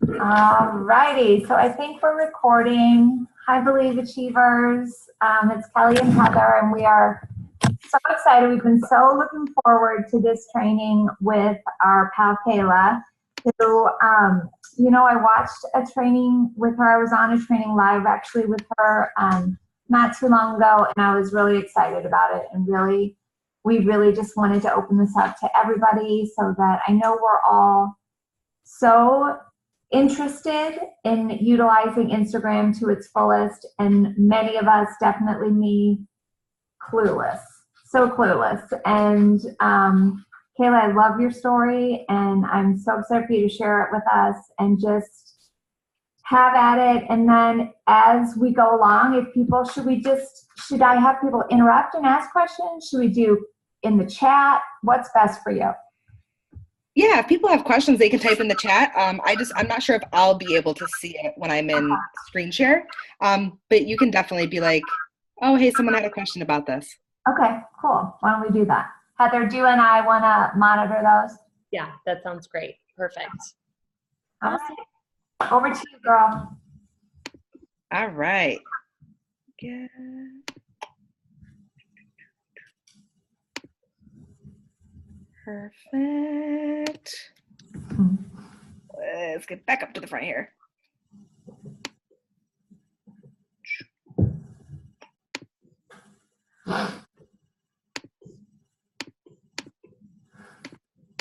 All righty. So I think we're recording. Hi, Believe Achievers. It's Kelly and Heather, and we are so excited. We've been so looking forward to this training with our pal Kayla, who, I watched a training with her. I was on a training live actually with her not too long ago, and I was really excited about it. And we really just wanted to open this up to everybody so that I know we're all so interested in utilizing Instagram to its fullest, and many of us, definitely me, clueless, so clueless. And Kayla, I love your story, and I'm so excited for you to share it with us and just have at it. And then as we go along, if people, should I have people interrupt and ask questions? Should we do in the chat? What's best for you? Yeah, if people have questions, they can type in the chat. I'm not sure if I'll be able to see it when I'm in screen share. But you can definitely be like, oh, hey, someone had a question about this. Okay, cool. Why don't we do that? Heather, do you and I want to monitor those? Yeah, that sounds great. Perfect. All right. Over to you, girl. All right. Good. Perfect. Let's get back up to the front here.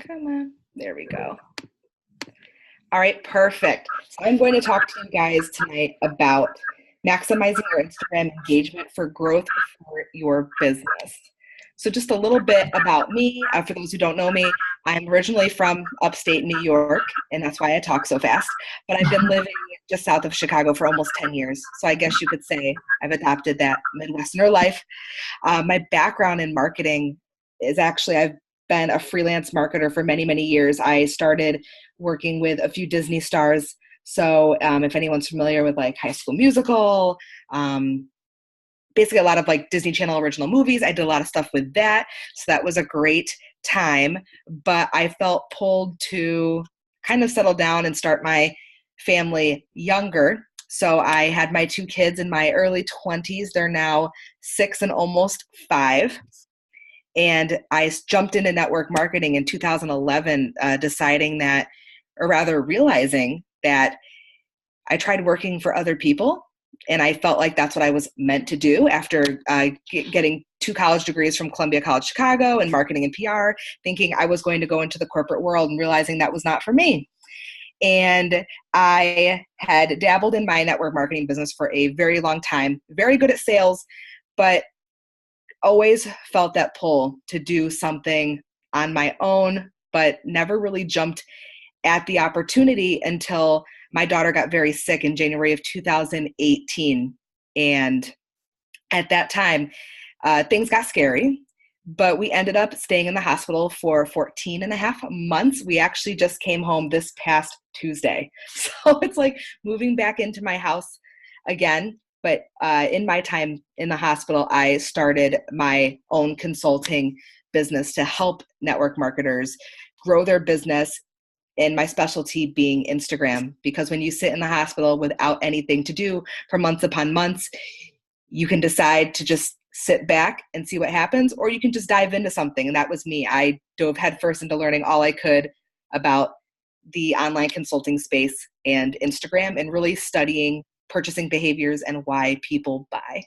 Come on. There we go. All right, perfect. So I'm going to talk to you guys tonight about maximizing your Instagram engagement for growth for your business. So just a little bit about me. For those who don't know me, I'm originally from upstate New York, and that's why I talk so fast. But I've been living just south of Chicago for almost 10 years. So I guess you could say I've adopted that Midwesterner life. My background in marketing is actually, I've been a freelance marketer for many, many years. I started working with a few Disney stars. So if anyone's familiar with like High School Musical, basically a lot of like Disney Channel original movies, I did a lot of stuff with that. So that was a great time. But I felt pulled to kind of settle down and start my family younger. So I had my two kids in my early 20s. They're now 6 and almost 5. And I jumped into network marketing in 2011, realizing that I tried working for other people, and I felt like that's what I was meant to do after getting 2 college degrees from Columbia College Chicago in marketing and PR, thinking I was going to go into the corporate world and realizing that was not for me. And I had dabbled in my network marketing business for a very long time, very good at sales, but always felt that pull to do something on my own, but never really jumped at the opportunity until my daughter got very sick in January of 2018. And at that time, things got scary, but we ended up staying in the hospital for 14 and a half months. We actually just came home this past Tuesday. So it's like moving back into my house again. But in my time in the hospital, I started my own consulting business to help network marketers grow their business, and my specialty being Instagram. Because when you sit in the hospital without anything to do for months upon months, you can decide to just sit back and see what happens, or you can just dive into something. And that was me. I dove headfirst into learning all I could about the online consulting space and Instagram, and really studying purchasing behaviors and why people buy.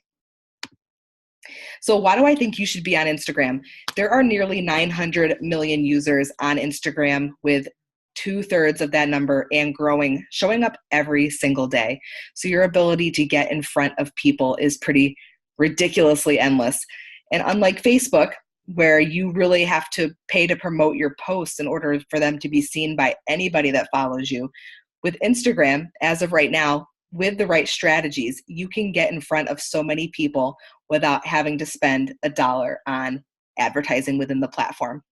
So why do I think you should be on Instagram? There are nearly 900 million users on Instagram, with 2/3 of that number and growing, showing up every single day. So your ability to get in front of people is pretty ridiculously endless. And unlike Facebook, where you really have to pay to promote your posts in order for them to be seen by anybody that follows you, with Instagram, as of right now, with the right strategies, you can get in front of so many people without having to spend $1 on advertising within the platform.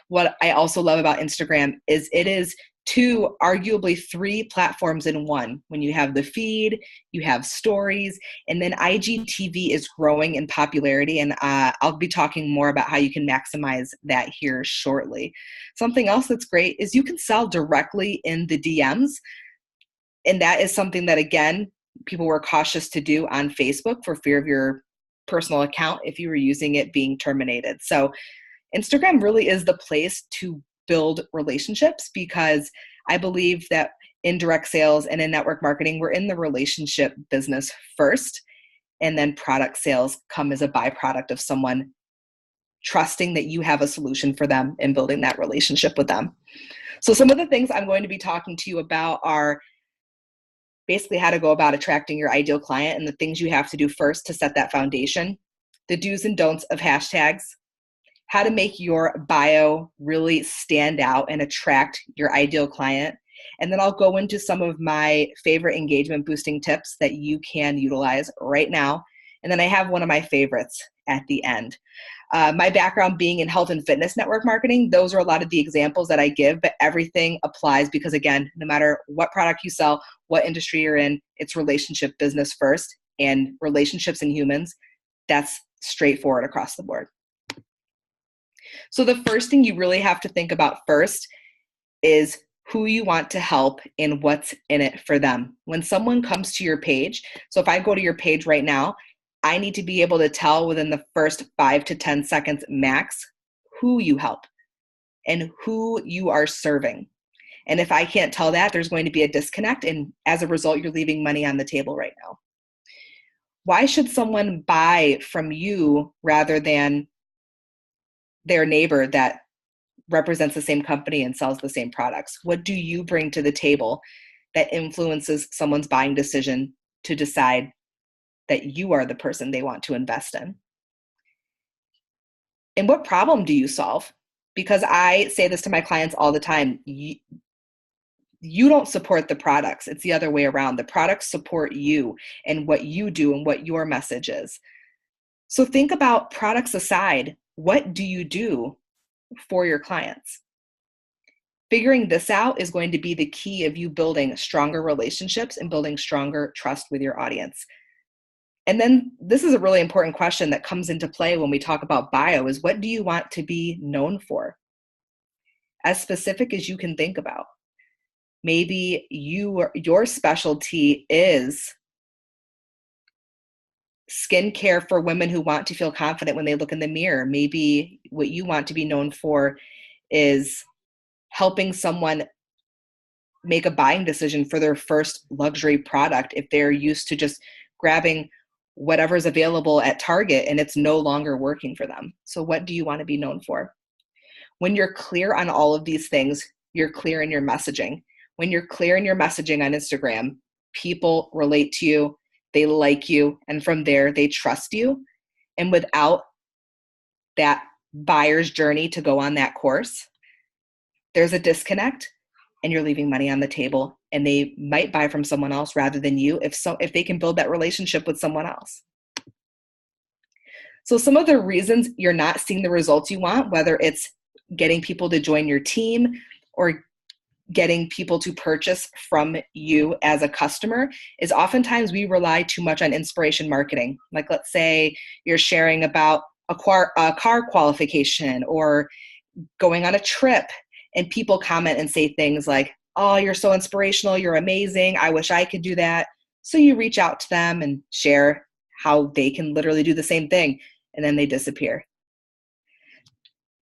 What I also love about Instagram is it is 2, arguably 3 platforms in one. When you have the feed, you have stories, and then IGTV is growing in popularity. And I'll be talking more about how you can maximize that here shortly. Something else that's great is you can sell directly in the DMs. And that is something that, again, people were cautious to do on Facebook for fear of your personal account if you were using it being terminated. So Instagram really is the place to build relationships, because I believe that in direct sales and in network marketing, we're in the relationship business first, and then product sales come as a byproduct of someone trusting that you have a solution for them and building that relationship with them. So some of the things I'm going to be talking to you about are basically how to go about attracting your ideal client and the things you have to do first to set that foundation, the do's and don'ts of hashtags, how to make your bio really stand out and attract your ideal client. And then I'll go into some of my favorite engagement boosting tips that you can utilize right now. And then I have one of my favorites at the end. My background being in health and fitness network marketing, those are a lot of the examples that I give, but everything applies because, again, no matter what product you sell, what industry you're in, it's relationship business first, and relationships and humans, that's straightforward across the board. So the first thing you really have to think about first is who you want to help and what's in it for them. When someone comes to your page, so if I go to your page right now, I need to be able to tell within the first 5 to 10 seconds max who you help and who you are serving. And if I can't tell that, there's going to be a disconnect, and as a result, you're leaving money on the table right now. Why should someone buy from you rather than their neighbor that represents the same company and sells the same products? What do you bring to the table that influences someone's buying decision to decide that you are the person they want to invest in? And what problem do you solve? Because I say this to my clients all the time. You don't support the products. It's the other way around. The products support you and what you do and what your message is. So think about products aside. What do you do for your clients? Figuring this out is going to be the key of you building stronger relationships and building stronger trust with your audience. And then this is a really important question that comes into play when we talk about bio is, what do you want to be known for? As specific as you can think about. Maybe your specialty is skincare for women who want to feel confident when they look in the mirror. Maybe what you want to be known for is helping someone make a buying decision for their first luxury product if they're used to just grabbing whatever's available at Target and it's no longer working for them. So what do you want to be known for? When you're clear on all of these things, you're clear in your messaging. When you're clear in your messaging on Instagram, people relate to you, they like you, and from there, they trust you. And without that buyer's journey to go on that course, there's a disconnect and you're leaving money on the table, and they might buy from someone else rather than you if they can build that relationship with someone else. So some of the reasons you're not seeing the results you want, whether it's getting people to join your team or getting people to purchase from you as a customer, is oftentimes we rely too much on inspiration marketing. Like, let's say you're sharing about a car qualification or going on a trip, and people comment and say things like, "Oh, you're so inspirational, you're amazing, I wish I could do that." So you reach out to them and share how they can literally do the same thing, and then they disappear.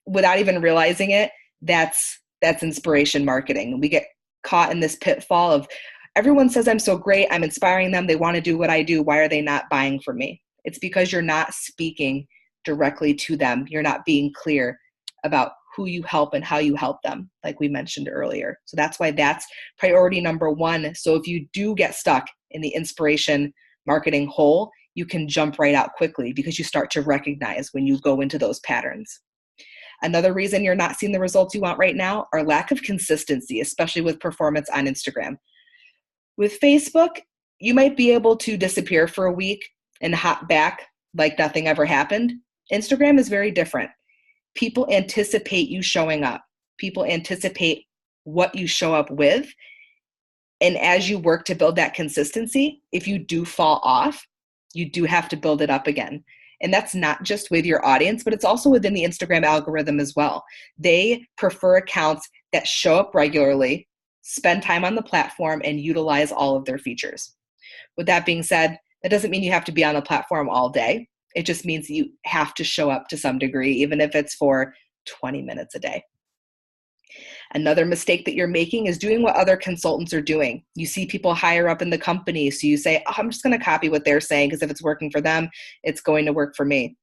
Without even realizing it, that's inspiration marketing. We get caught in this pitfall of, everyone says I'm so great, I'm inspiring them, they want to do what I do, why are they not buying from me? It's because you're not speaking directly to them. You're not being clear about who you help and how you help them, like we mentioned earlier. So that's why that's priority number one. So if you do get stuck in the inspiration marketing hole, you can jump right out quickly because you start to recognize when you go into those patterns. Another reason you're not seeing the results you want right now are lack of consistency, especially with performance on Instagram. With Facebook, you might be able to disappear for a week and hop back like nothing ever happened. Instagram is very different. People anticipate you showing up. People anticipate what you show up with. And as you work to build that consistency, if you do fall off, you do have to build it up again. And that's not just with your audience, but it's also within the Instagram algorithm as well. They prefer accounts that show up regularly, spend time on the platform, and utilize all of their features. With that being said, that doesn't mean you have to be on the platform all day. It just means you have to show up to some degree, even if it's for 20 minutes a day. Another mistake that you're making is doing what other consultants are doing. You see people higher up in the company, so you say, oh, I'm just going to copy what they're saying because if it's working for them, it's going to work for me.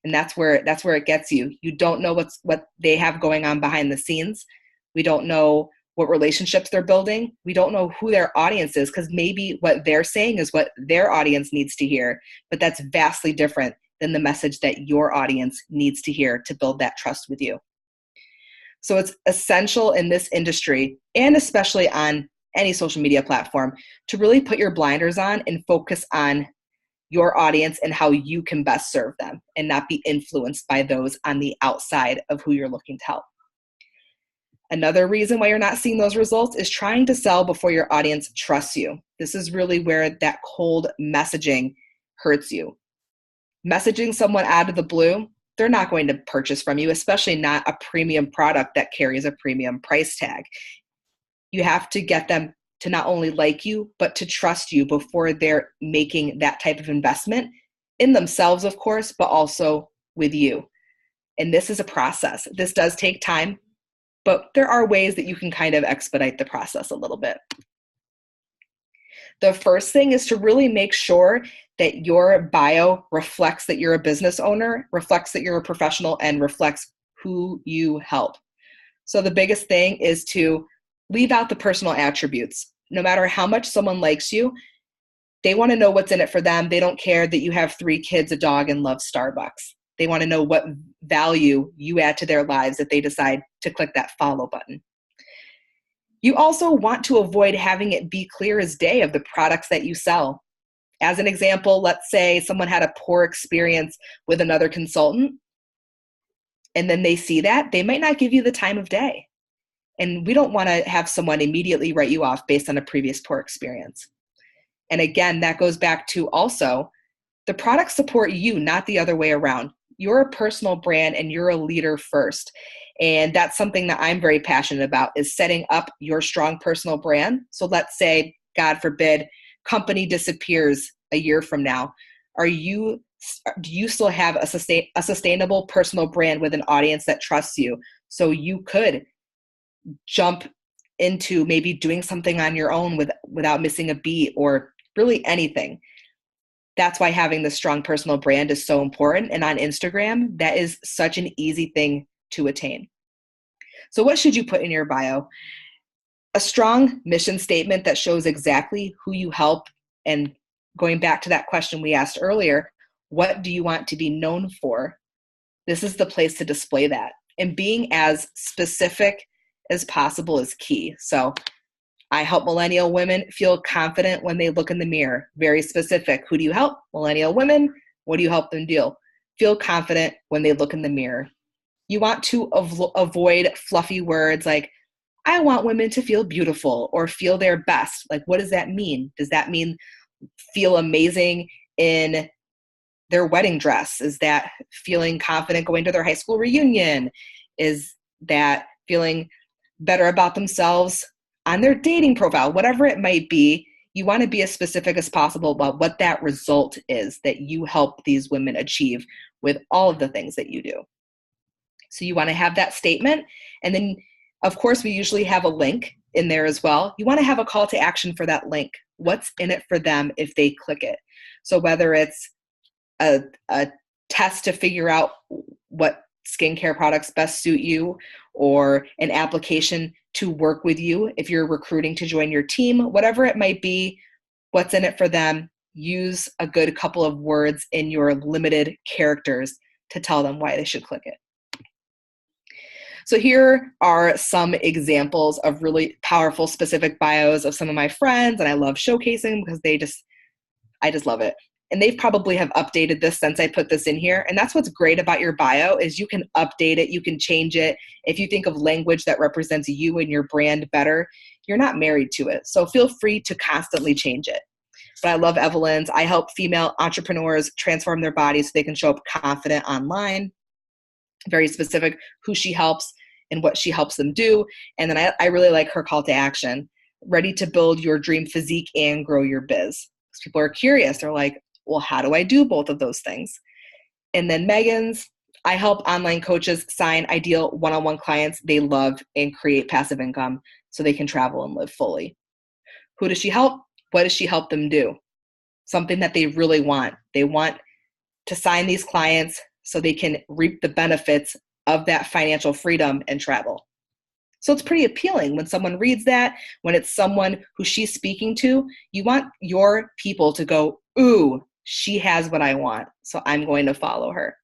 And that's where it gets you. You don't know what they have going on behind the scenes. We don't know what relationships they're building. We don't know who their audience is, because maybe what they're saying is what their audience needs to hear, but that's vastly different than the message that your audience needs to hear to build that trust with you. So it's essential in this industry, and especially on any social media platform, to really put your blinders on and focus on your audience and how you can best serve them, and not be influenced by those on the outside of who you're looking to help. Another reason why you're not seeing those results is trying to sell before your audience trusts you. This is really where that cold messaging hurts you. Messaging someone out of the blue, they're not going to purchase from you, especially not a premium product that carries a premium price tag. You have to get them to not only like you, but to trust you before they're making that type of investment in themselves, of course, but also with you. And this is a process. This does take time, but there are ways that you can kind of expedite the process a little bit. The first thing is to really make sure that your bio reflects that you're a business owner, reflects that you're a professional, and reflects who you help. So the biggest thing is to leave out the personal attributes. No matter how much someone likes you, they want to know what's in it for them. They don't care that you have 3 kids, a dog, and love Starbucks. They want to know what value you add to their lives if they decide to click that follow button. You also want to avoid having it be clear as day of the products that you sell. As an example, let's say someone had a poor experience with another consultant, and then they see that, they might not give you the time of day. And we don't want to have someone immediately write you off based on a previous poor experience. And again, that goes back to also, the products support you, not the other way around. You're a personal brand and you're a leader first. And that's something that I'm very passionate about, is setting up your strong personal brand. So let's say, God forbid, company disappears a year from now. Do you still have a sustainable personal brand with an audience that trusts you? So you could jump into maybe doing something on your own without missing a beat, or really anything. That's why having the strong personal brand is so important. And on Instagram, that is such an easy thing to attain. So what should you put in your bio? A strong mission statement that shows exactly who you help. And going back to that question we asked earlier, what do you want to be known for? This is the place to display that. And being as specific as possible is key. So I help millennial women feel confident when they look in the mirror. Very specific. Who do you help? Millennial women. What do you help them do? Feel confident when they look in the mirror. You want to avoid fluffy words like, I want women to feel beautiful or feel their best. Like, what does that mean? Does that mean feel amazing in their wedding dress? Is that feeling confident going to their high school reunion? Is that feeling better about themselves on their dating profile? Whatever it might be, you want to be as specific as possible about what that result is that you help these women achieve with all of the things that you do. So you want to have that statement. And then, of course, we usually have a link in there as well. You want to have a call to action for that link. What's in it for them if they click it? So whether it's a test to figure out what skincare products best suit you, or an application to work with you if you're recruiting to join your team, whatever it might be, what's in it for them, use a good couple of words in your limited characters to tell them why they should click it. So here are some examples of really powerful, specific bios of some of my friends, and I love showcasing because I just love it. and they probably have updated this since I put this in here. And that's what's great about your bio is you can update it, you can change it. If you think of language that represents you and your brand better, you're not married to it. So feel free to constantly change it. But I love Evelyn's. I help female entrepreneurs transform their bodies so they can show up confident online. Very specific who she helps and what she helps them do. And then I really like her call to action. Ready to build your dream physique and grow your biz. Because people are curious. They're like, well, how do I do both of those things? And then Megan's, I help online coaches sign ideal one-on-one clients they love and create passive income so they can travel and live fully. Who does she help? What does she help them do? Something that they really want. They want to sign these clients so they can reap the benefits of that financial freedom and travel. So it's pretty appealing when someone reads that, when it's someone who she's speaking to, you want your people to go, ooh, she has what I want, so I'm going to follow her.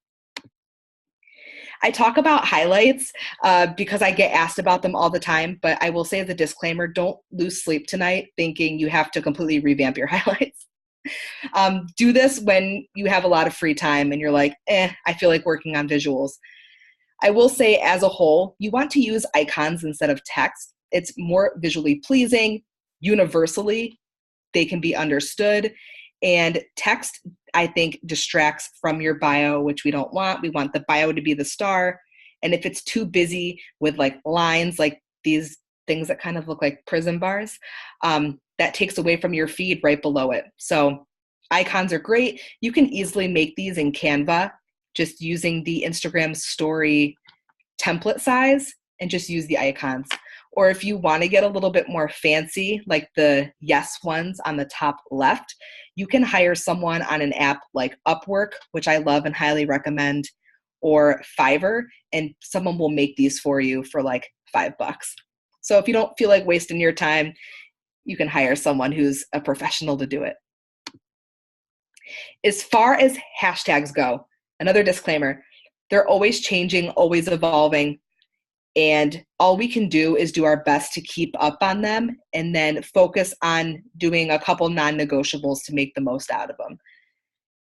I talk about highlights because I get asked about them all the time, but I will say as a disclaimer, don't lose sleep tonight thinking you have to completely revamp your highlights. Do this when you have a lot of free time and you're like, I feel like working on visuals. I will say as a whole, you want to use icons instead of text. It's more visually pleasing. Universally, they can be understood. And text, I think, distracts from your bio, which we don't want. We want the bio to be the star. And if it's too busy with like lines, like these things that kind of look like prison bars, that takes away from your feed right below it. So icons are great. You can easily make these in Canva, just using the Instagram story template size and just use the icons. Or if you want to get a little bit more fancy, like the yes ones on the top left, you can hire someone on an app like Upwork, which I love and highly recommend, or Fiverr, and someone will make these for you for like $5. So if you don't feel like wasting your time, you can hire someone who's a professional to do it. As far as hashtags go, another disclaimer, they're always changing, always evolving. And all we can do is do our best to keep up on them and then focus on doing a couple non-negotiables to make the most out of them.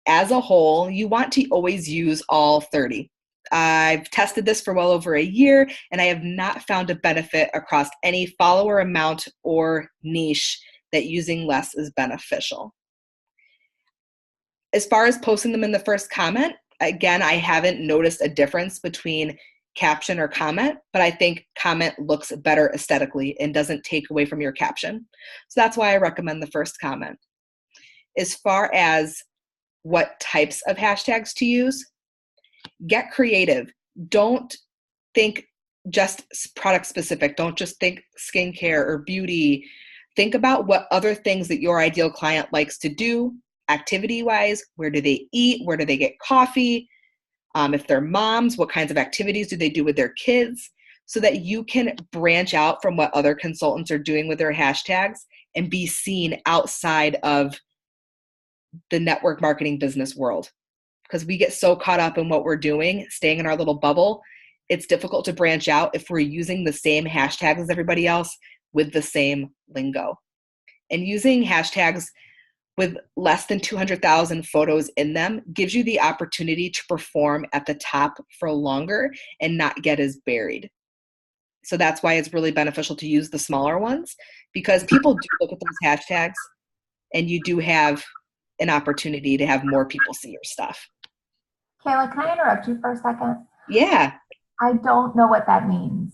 As a whole, you want to always use all 30. I've tested this for well over a year, and I have not found a benefit across any follower amount or niche that using less is beneficial. As far as posting them in the first comment, again, I haven't noticed a difference between caption or comment, but I think comment looks better aesthetically and doesn't take away from your caption. So that's why I recommend the first comment. As far as what types of hashtags to use, get creative. Don't think just product specific. Don't just think skincare or beauty. Think about what other things that your ideal client likes to do, activity-wise. Where do they eat? Where do they get coffee? If they're moms, what kinds of activities do they do with their kids? So that you can branch out from what other consultants are doing with their hashtags and be seen outside of the network marketing business world. Because we get so caught up in what we're doing, staying in our little bubble, it's difficult to branch out if we're using the same hashtags as everybody else with the same lingo. And using hashtags with less than 200,000 photos in them gives you the opportunity to perform at the top for longer and not get as buried. So that's why it's really beneficial to use the smaller ones, because people do look at those hashtags and you do have an opportunity to have more people see your stuff. Kayla, can I interrupt you for a second? Yeah. I don't know what that means.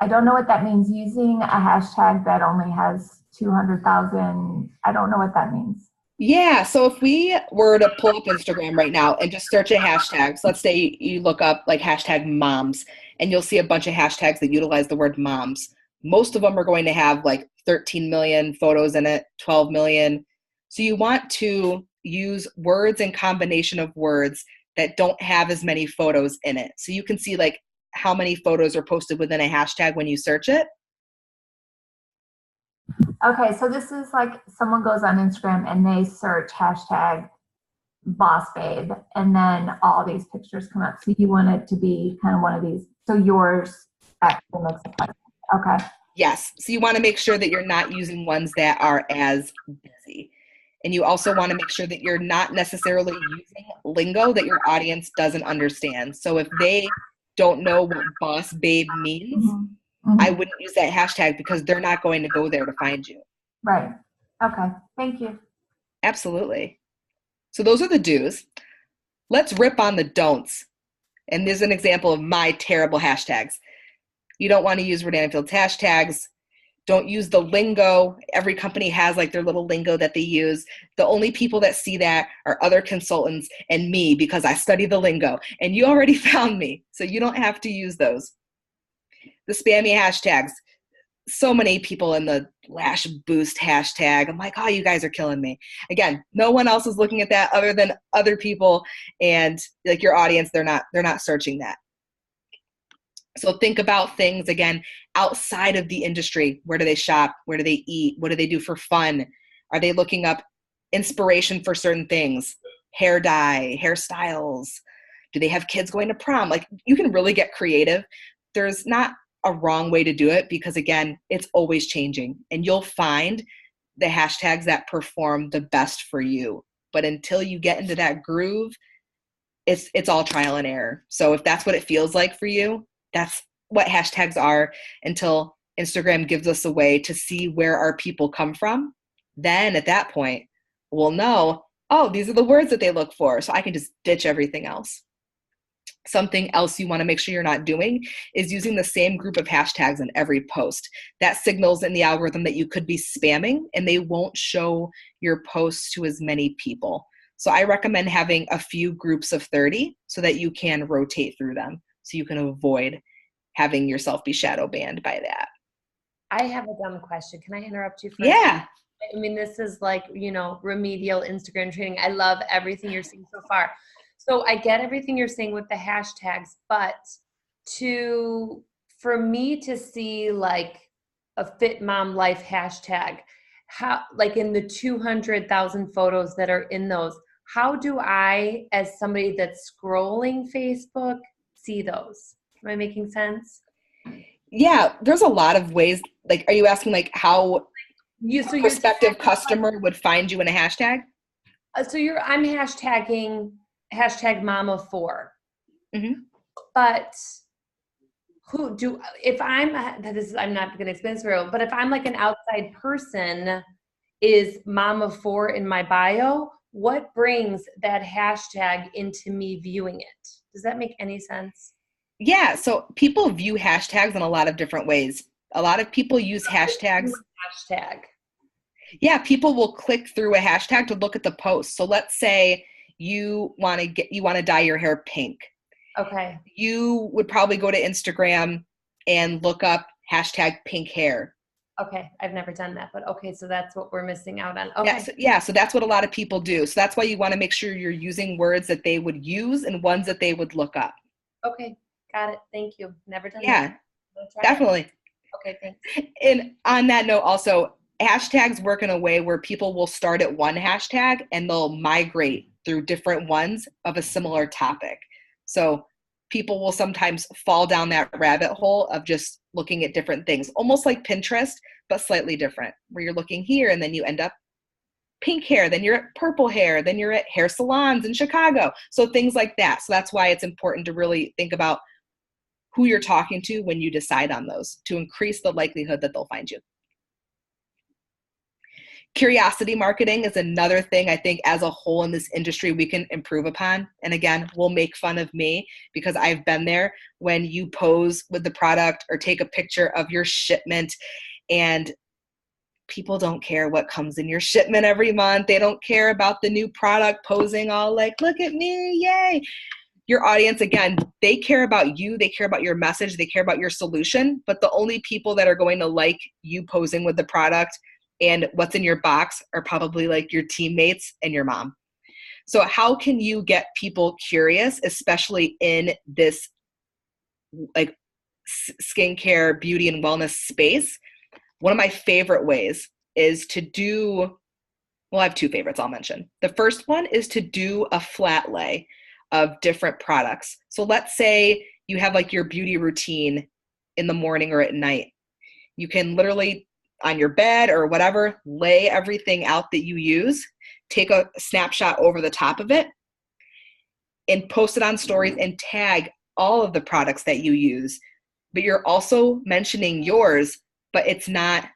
I don't know what that means using a hashtag that only has 200,000. I don't know what that means. Yeah. So if we were to pull up Instagram right now and just search a hashtag, so let's say you look up like hashtag moms and you'll see a bunch of hashtags that utilize the word moms. Most of them are going to have like 13 million photos in it, 12 million. So you want to use words and combination of words that don't have as many photos in it. So you can see like how many photos are posted within a hashtag when you search it. Okay, so this is like someone goes on Instagram and they search hashtag boss babe, and then all these pictures come up. So you want it to be kind of one of these. So yours actually looks like, okay. Yes. So you want to make sure that you're not using ones that are as busy. And you also want to make sure that you're not necessarily using lingo that your audience doesn't understand. So if they don't know what boss babe means, I wouldn't use that hashtag because they're not going to go there to find you. Right. Okay. Thank you. Absolutely. So those are the do's. Let's rip on the don'ts. And there's an example of my terrible hashtags. You don't want to use Rodan Fields hashtags. Don't use the lingo. Every company has like their little lingo that they use. The only people that see that are other consultants and me because I study the lingo. And you already found me, so you don't have to use those. The spammy hashtags. So many people in the lash boost hashtag. I'm like, oh, you guys are killing me. Again, no one else is looking at that other than other people and like your audience. They're not searching that. So think about things, again, outside of the industry. Where do they shop? Where do they eat? What do they do for fun? Are they looking up inspiration for certain things? Hair dye, hairstyles? Do they have kids going to prom? Like, you can really get creative. There's not a wrong way to do it because, again, it's always changing. And you'll find the hashtags that perform the best for you. But until you get into that groove, it's all trial and error. So if that's what it feels like for you, that's what hashtags are until Instagram gives us a way to see where our people come from. Then at that point, we'll know, oh, these are the words that they look for. So I can just ditch everything else. Something else you want to make sure you're not doing is using the same group of hashtags in every post. That signals in the algorithm that you could be spamming and they won't show your posts to as many people. So I recommend having a few groups of 30 so that you can rotate through them. So you can avoid having yourself be shadow banned by that. I have a dumb question. Can I interrupt you for Yeah. I mean, this is like, remedial Instagram training. I love everything you're saying so far. So I get everything you're saying with the hashtags, but for me to see like a fit mom life hashtag, how, like in the 200,000 photos that are in those, how do I, as somebody that's scrolling Facebook, see those? Am I making sense? Yeah, there's a lot of ways. Like, are you asking like how So prospective customer would find you in a hashtag? I'm hashtagging #mama4. Mm-hmm. But I'm not going to explain this very well, but if I'm like an outside person, is mama4 in my bio? What brings that hashtag into me viewing it? Does that make any sense? Yeah, so people view hashtags in a lot of different ways. A lot of people use hashtags. Hashtag. Yeah, people will click through a hashtag to look at the post. So let's say you want to dye your hair pink. Okay. You would probably go to Instagram and look up hashtag pink hair. Okay, I've never done that, but okay, so that's what we're missing out on. Okay. So that's what a lot of people do. So that's why you want to make sure you're using words that they would use and ones that they would look up. Okay, got it. Thank you. Never done that. Yeah, definitely. Okay, thanks. And on that note, also, hashtags work in a way where people will start at one hashtag and they'll migrate through different ones of a similar topic. So people will sometimes fall down that rabbit hole of just looking at different things, almost like Pinterest, but slightly different, where you're looking here and then you end up pink hair, then you're at purple hair, then you're at hair salons in Chicago. So things like that. So that's why it's important to really think about who you're talking to when you decide on those to increase the likelihood that they'll find you. Curiosity marketing is another thing I think as a whole in this industry we can improve upon. And again, we'll make fun of me because I've been there when you pose with the product or take a picture of your shipment and people don't care what comes in your shipment every month. They don't care about the new product posing all like, look at me, yay. Your audience, again, they care about you. They care about your message. They care about your solution. But the only people that are going to like you posing with the product and what's in your box are probably like your teammates and your mom. So how can you get people curious, especially in this like skincare, beauty, and wellness space? One of my favorite ways is to do, well, I have two favorites I'll mention. The first one is to do a flat lay of different products. So let's say you have like your beauty routine in the morning or at night. You can literally on your bed or whatever, lay everything out that you use. take a snapshot over the top of it and post it on stories and tag all of the products that you use. But you're also mentioning yours, but it's not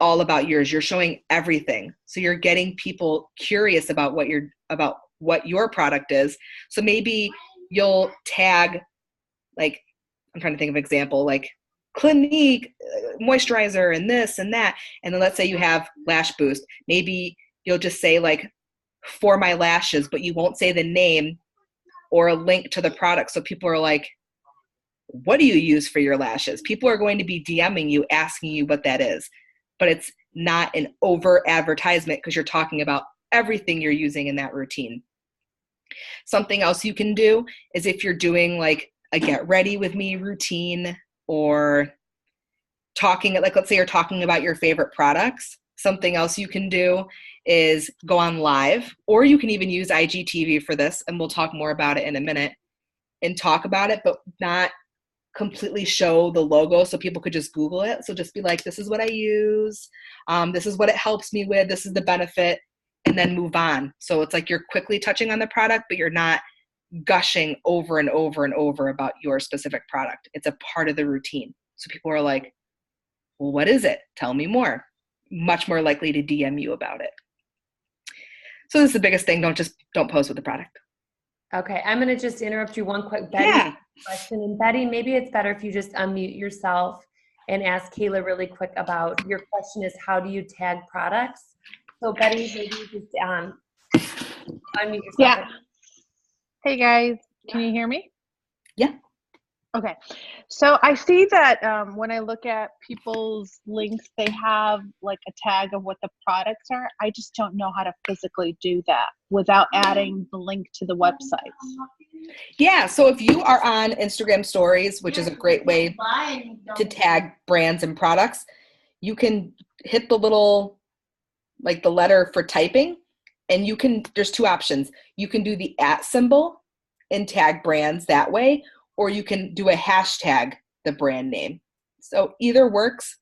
all about yours. You're showing everything. So you're getting people curious about what your product is. So maybe you'll tag, like, I'm trying to think of an example, like Clinique moisturizer and this and that. And then let's say you have lash boost. Maybe you'll just say like, for my lashes, but you won't say the name or a link to the product. So people are like, what do you use for your lashes? People are going to be DMing you, asking you what that is, but it's not an over advertisement because you're talking about everything you're using in that routine. Something else you can do is if you're doing like a get ready with me routine, or talking, like let's say you're talking about your favorite products, something else you can do is go on live, or you can even use IGTV for this, and we'll talk more about it in a minute, and talk about it, but not completely show the logo so people could just Google it. So just be like, this is what I use. This is what it helps me with. This is the benefit, and then move on. So it's like you're quickly touching on the product, but you're not gushing over and over and over about your specific product. It's a part of the routine. So people are like, well, what is it? Tell me more. Much more likely to DM you about it. So this is the biggest thing. Don't post with the product. Okay, I'm going to just interrupt you one quick Betty Yeah. question. And Betty, maybe it's better if you just unmute yourself and ask Kayla really quick about your question is, how do you tag products? So Betty, maybe you just unmute yourself. Yeah. Hey guys, can you hear me? Yeah. Okay. So I see that when I look at people's links, they have like a tag of what the products are. I just don't know how to physically do that without adding the link to the website. Yeah. So if you are on Instagram stories, which is a great way to tag brands and products, you can hit the little, like the letter for typing, and there's two options. You can do the @ symbol and tag brands that way, or you can do a hashtag the brand name. So either works.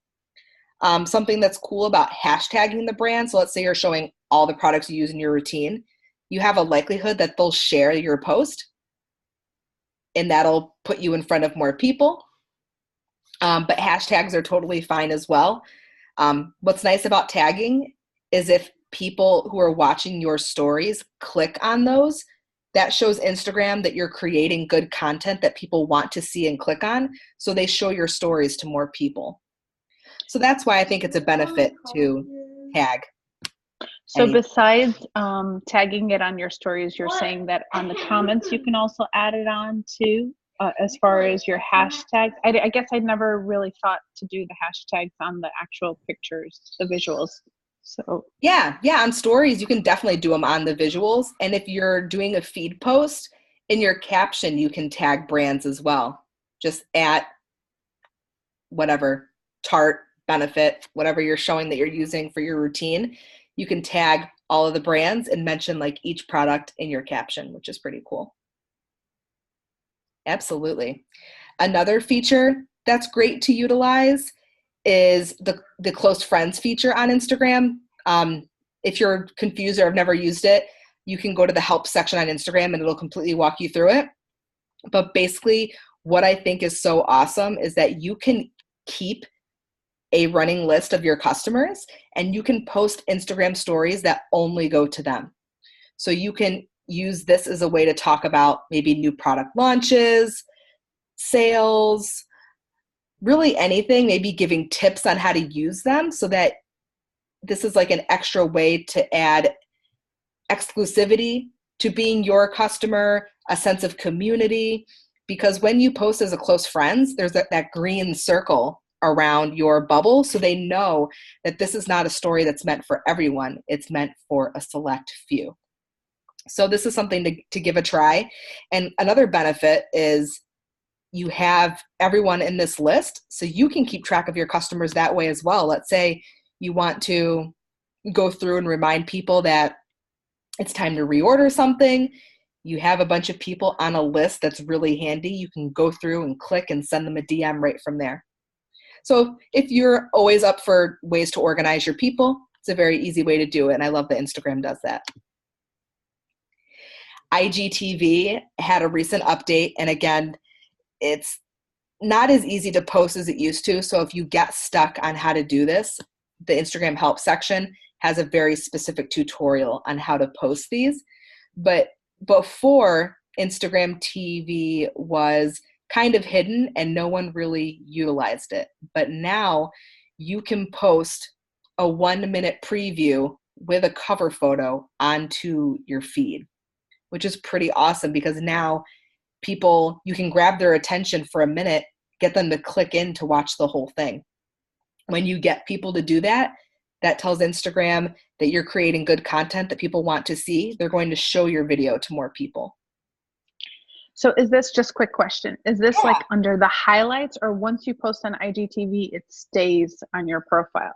Something that's cool about hashtagging the brand, so let's say you're showing all the products you use in your routine, you have a likelihood that they'll share your post, and that'll put you in front of more people. But hashtags are totally fine as well. What's nice about tagging is if people who are watching your stories click on those, that shows Instagram that you're creating good content that people want to see and click on, so they show your stories to more people. So that's why I think it's a benefit to tag. So besides tagging it on your stories, you're saying that on the comments you can also add it on too, as far as your hashtags. I guess I never really thought to do the hashtags on the actual pictures, the visuals. So yeah, on stories, you can definitely do them on the visuals. And if you're doing a feed post, in your caption, you can tag brands as well. Just at whatever, Tarte, Benefit, whatever you're showing that you're using for your routine, you can tag all of the brands and mention like each product in your caption, which is pretty cool. Absolutely. Another feature that's great to utilize is the close friends feature on Instagram. If you're confused or have never used it, you can go to the help section on Instagram and it'll completely walk you through it. But basically, what I think is so awesome is that you can keep a running list of your customers, and you can post Instagram stories that only go to them. So you can use this as a way to talk about maybe new product launches, sales, really anything, maybe giving tips on how to use them, so that this is like an extra way to add exclusivity to being your customer, a sense of community, because when you post as a close friends, there's that green circle around your bubble, so they know that this is not a story that's meant for everyone. It's meant for a select few. So this is something to give a try. And another benefit is you have everyone in this list, so you can keep track of your customers that way as well. Let's say you want to go through and remind people that it's time to reorder something. You have a bunch of people on a list that's really handy. You can go through and click and send them a DM right from there. So if you're always up for ways to organize your people, It's a very easy way to do it, and I love that Instagram does that. IGTV had a recent update, and again, it's not as easy to post as it used to. So if you get stuck on how to do this, the Instagram help section has a very specific tutorial on how to post these. But before, Instagram TV was kind of hidden and no one really utilized it. But now you can post a 1-minute preview with a cover photo onto your feed, which is pretty awesome because now people, you can grab their attention for a minute, get them to click in to watch the whole thing. When you get people to do that, that tells Instagram that you're creating good content that people want to see. They're going to show your video to more people. So is this, just quick question, is this like under the highlights, or once you post on IGTV, it stays on your profile?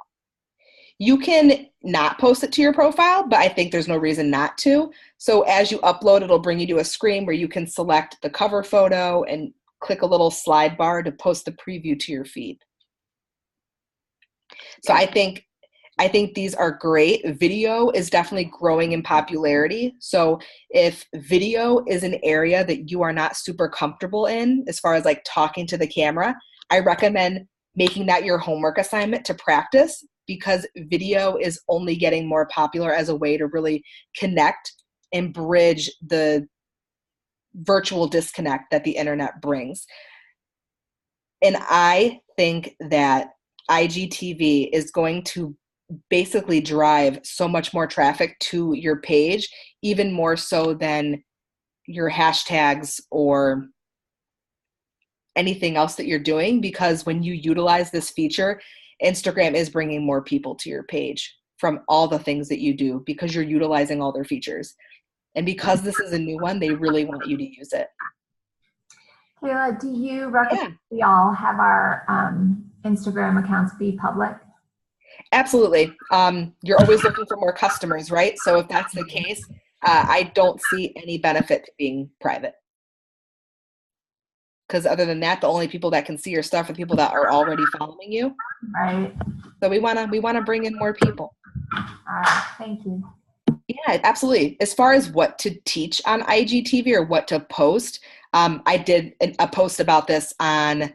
You can not post it to your profile, but I think there's no reason not to. So as you upload, it'll bring you to a screen where you can select the cover photo and click a little slide bar to post the preview to your feed. So I think these are great. Video is definitely growing in popularity. So if video is an area that you are not super comfortable in, as far as like talking to the camera, I recommend making that your homework assignment to practice, because video is only getting more popular as a way to really connect and bridge the virtual disconnect that the internet brings. And I think that IGTV is going to basically drive so much more traffic to your page, even more so than your hashtags or anything else that you're doing, because when you utilize this feature, Instagram is bringing more people to your page from all the things that you do because you're utilizing all their features. And because this is a new one, they really want you to use it. Kayla, do you recommend we all have our Instagram accounts be public? Absolutely. You're always looking for more customers, right? So if that's the case, I don't see any benefit to being private. Because other than that, the only people that can see your stuff are people that are already following you. Right. So we wanna bring in more people. All right. Thank you. Yeah, absolutely. As far as what to teach on IGTV or what to post, I did a post about this on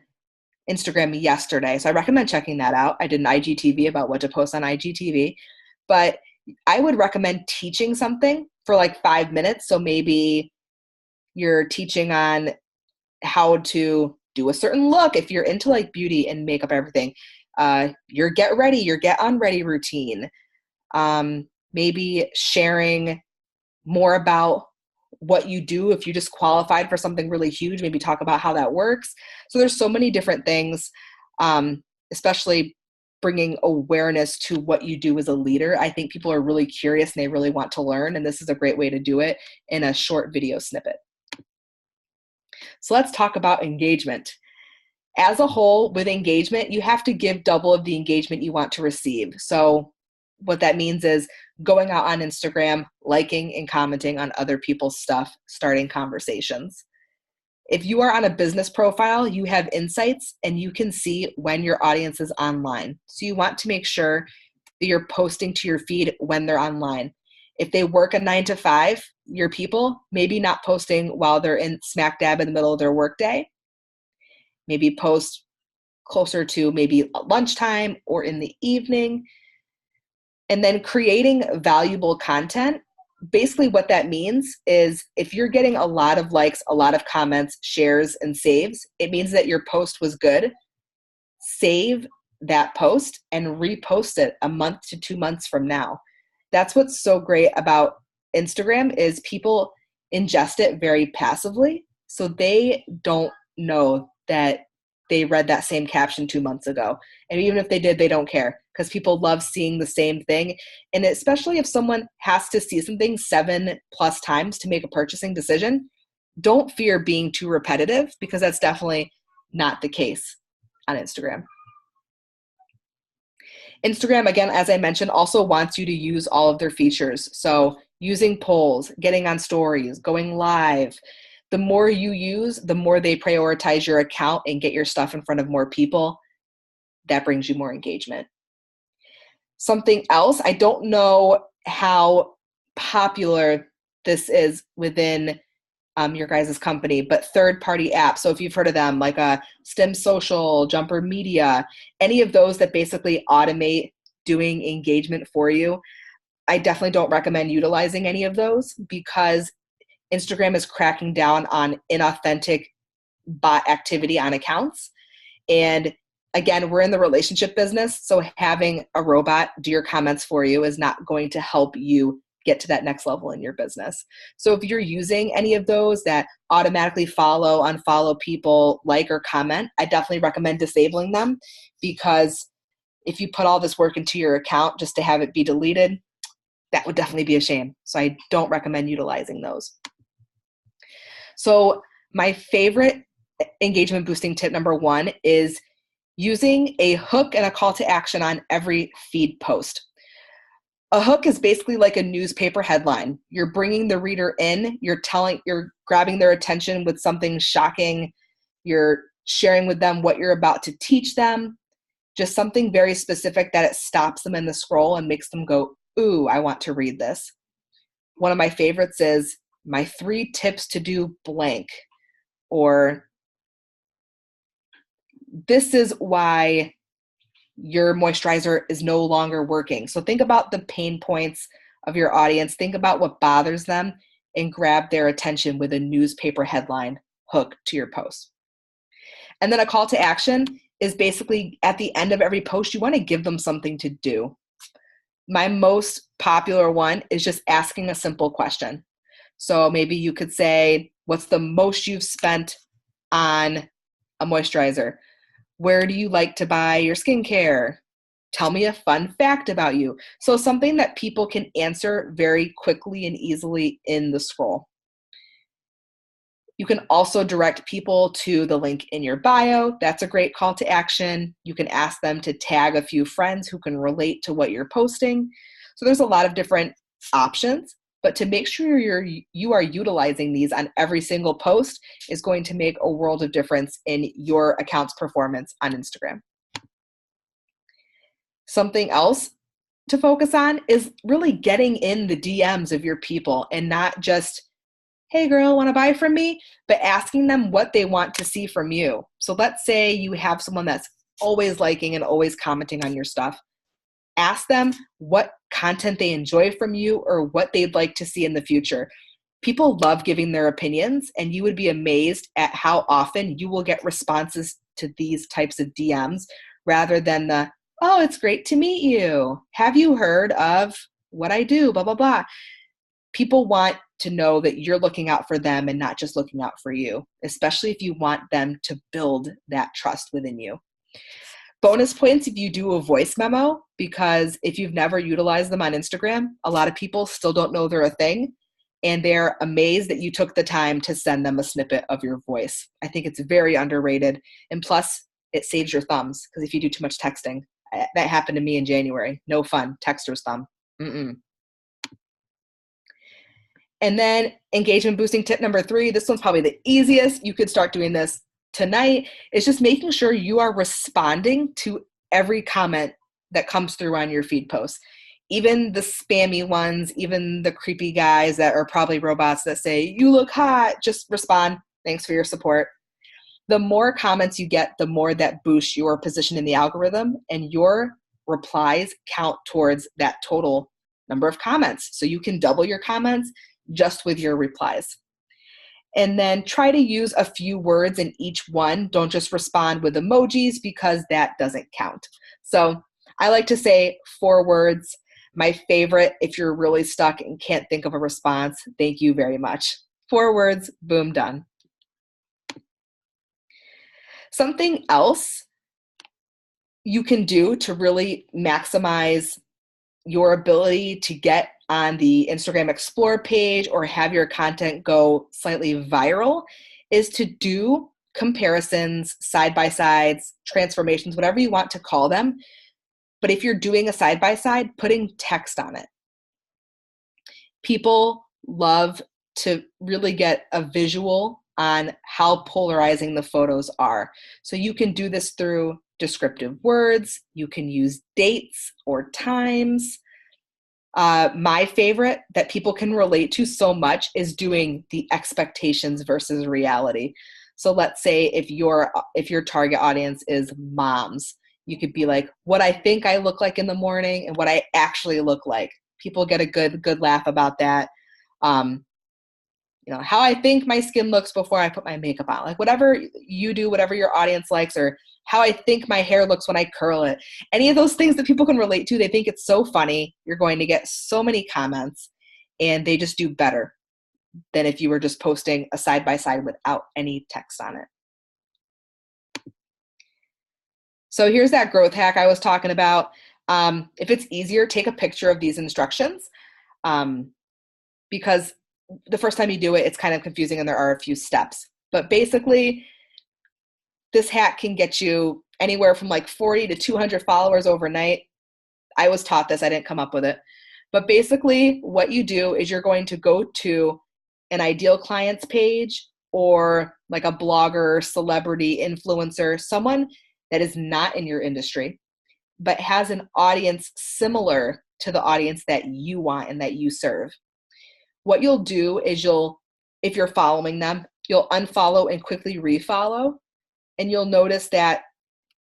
Instagram yesterday. So I recommend checking that out. I did an IGTV about what to post on IGTV, but I would recommend teaching something for like 5 minutes. So maybe you're teaching on how to do a certain look. If you're into like beauty and makeup, everything, your get ready, your get unready routine, maybe sharing more about what you do. If you just qualified for something really huge, maybe talk about how that works. So there's so many different things, especially bringing awareness to what you do as a leader. I think people are really curious and they really want to learn, and this is a great way to do it in a short video snippet. So let's talk about engagement. As a whole, with engagement, you have to give double of the engagement you want to receive. So what that means is going out on Instagram, liking and commenting on other people's stuff, starting conversations. If you are on a business profile, you have insights and you can see when your audience is online. So you want to make sure that you're posting to your feed when they're online. If they work a 9 to 5, your people, maybe not posting while they're in smack dab in the middle of their workday. Maybe post closer to maybe lunchtime or in the evening. And then creating valuable content. Basically what that means is if you're getting a lot of likes, a lot of comments, shares, and saves, it means that your post was good. Save that post and repost it a month to 2 months from now. That's what's so great about Instagram is people ingest it very passively. So they don't know that they read that same caption 2 months ago. And even if they did, they don't care because people love seeing the same thing. And especially if someone has to see something 7+ times to make a purchasing decision, don't fear being too repetitive because that's definitely not the case on Instagram. Instagram, again, as I mentioned, also wants you to use all of their features. So using polls, getting on stories, going live. The more you use, the more they prioritize your account and get your stuff in front of more people. That brings you more engagement. Something else, I don't know how popular this is within your guys' company, but third-party apps. So if you've heard of them, like STEM Social, Jumper Media, any of those that basically automate doing engagement for you, I definitely don't recommend utilizing any of those because Instagram is cracking down on inauthentic bot activity on accounts. And again, we're in the relationship business, so having a robot do your comments for you is not going to help you get to that next level in your business. So if you're using any of those that automatically follow, unfollow people, like, or comment, I definitely recommend disabling them, because if you put all this work into your account just to have it be deleted, that would definitely be a shame. So I don't recommend utilizing those. So my favorite engagement boosting tip number 1 is using a hook and a call to action on every feed post. A hook is basically like a newspaper headline. You're bringing the reader in, you're grabbing their attention with something shocking, you're sharing with them what you're about to teach them, just something very specific that it stops them in the scroll and makes them go, ooh, I want to read this. One of my favorites is my 3 tips to do blank, or this is why your moisturizer is no longer working. So think about the pain points of your audience, think about what bothers them, and grab their attention with a newspaper headline hook to your post. And then a call to action is basically at the end of every post, you want to give them something to do. My most popular one is just asking a simple question. So maybe you could say, what's the most you've spent on a moisturizer? Where do you like to buy your skincare? Tell me a fun fact about you. So something that people can answer very quickly and easily in the scroll. You can also direct people to the link in your bio. That's a great call to action. You can ask them to tag a few friends who can relate to what you're posting. So there's a lot of different options, but to make sure you are utilizing these on every single post is going to make a world of difference in your account's performance on Instagram. Something else to focus on is really getting in the DMs of your people, and not just, hey girl, want to buy from me? But asking them what they want to see from you. So let's say you have someone that's always liking and always commenting on your stuff. Ask them what content they enjoy from you or what they'd like to see in the future. People love giving their opinions, and you would be amazed at how often you will get responses to these types of DMs rather than the, oh, it's great to meet you. Have you heard of what I do? Blah, blah, blah. People want to know that you're looking out for them and not just looking out for you, especially if you want them to build that trust within you. Bonus points if you do a voice memo, because if you've never utilized them on Instagram, a lot of people still don't know they're a thing, and they're amazed that you took the time to send them a snippet of your voice. I think it's very underrated, and plus it saves your thumbs, because if you do too much texting, that happened to me in January. No fun. Texter's thumb. And then engagement boosting tip number 3, this one's probably the easiest. You could start doing this tonight. Is just making sure you are responding to every comment that comes through on your feed posts. Even the spammy ones, even the creepy guys that are probably robots that say, you look hot, just respond. Thanks for your support. The more comments you get, the more that boosts your position in the algorithm, and your replies count towards that total number of comments. So you can double your comments just with your replies. And then try to use a few words in each one. Don't just respond with emojis, because that doesn't count. So I like to say 4 words. My favorite, if you're really stuck and can't think of a response, thank you very much. 4 words, boom, done. Something else you can do to really maximize your ability to get on the Instagram Explore page or have your content go slightly viral is to do comparisons, side-by-sides, transformations, whatever you want to call them. But if you're doing a side-by-side, putting text on it. People love to really get a visual on how polarizing the photos are. So you can do this through descriptive words. You can use dates or times. My favorite that people can relate to so much is doing the expectations versus reality. So let's say if your target audience is moms, you could be like, what I think I look like in the morning and what I actually look like. People get a good laugh about that. How I think my skin looks before I put my makeup on, like whatever you do, whatever your audience likes, or how I think my hair looks when I curl it. Any of those things that people can relate to, they think it's so funny. You're going to get so many comments, and they just do better than if you were just posting a side-by-side without any text on it. So here's that growth hack I was talking about. If it's easier, take a picture of these instructions, because the first time you do it, it's kind of confusing and there are a few steps. But basically, this hack can get you anywhere from like 40 to 200 followers overnight. I was taught this, I didn't come up with it. But basically, what you do is you're going to go to an ideal clients page or like a blogger, celebrity, influencer, someone that is not in your industry, but has an audience similar to the audience that you want and that you serve. What you'll do is if you're following them, you'll unfollow and quickly refollow, and you'll notice that